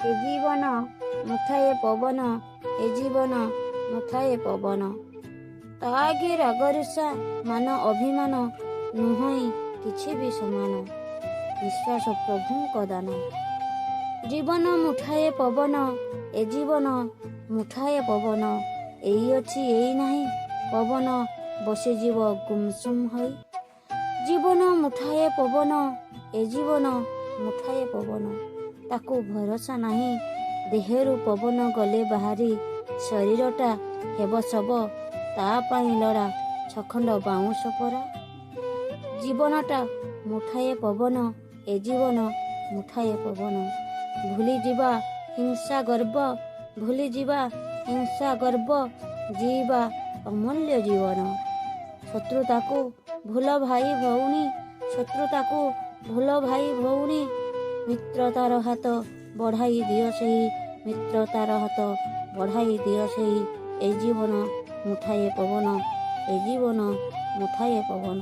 ଏ ଜୀବନ ମୁଠାଏ ପବନ, ଏ ଜୀବନ ମୁଠାଏ ପବନ। ତା ଆଗେ ରାଗରୁଷା ମାନ ଅଭିମାନ ନୁହଁଇ କିଛି ବି ସମାନ। ନିଶ୍ୱାସ ପ୍ରଭୁଙ୍କ ଦାନ। ଜୀବନ ମୁଠାଏ ପବନ, ଏ ଜୀବନ ମୁଠାଏ ପବନ। ଏଇ ଅଛି ଏଇ ନାହିଁ ପବନ ବସିଯିବ ଗୁମସୁମ ହୋଇ। ଜୀବନ ମୁଠାଏ ପବନ, ଏ ଜୀବନ ମୁଠାଏ ପବନ। ତାକୁ ଭରସା ନାହିଁ ଦେହରୁ ପବନ ଗଲେ ବାହାରି। ଶରୀରଟା ହେବ ଶବ, ତା ପାଇଁ ଲୋଡ଼ା ଛଖଣ୍ଡ ବାଉଁଶ ପରା। ଜୀବନଟା ମୁଠାଏ ପବନ, ଏ ଜୀବନ ମୁଠାଏ ପବନ। ଭୁଲିଯିବା ହିଂସା ଗର୍ବ, ଭୁଲିଯିବା ହିଂସା ଗର୍ବ, ଜୀଇବା ଅମୂଲ୍ୟ ଜୀବନ। ଶତ୍ରୁତାକୁ ଭୁଲ ଭାଇ ଭଉଣୀ, ଶତ୍ରୁତାକୁ ଭୁଲ ଭାଇ ଭଉଣୀ। ମିତ୍ରତାର ହାତ ବଢ଼ାଇ ଦିଅ ସେହି, ମିତ୍ରତାର ହାତ ବଢ଼ାଇ ଦିଅ ସେହି। ଏ ଜୀବନ ମୁଠାଏ ପବନ, ଏ ଜୀବନ ମୁଠାଏ ପବନ।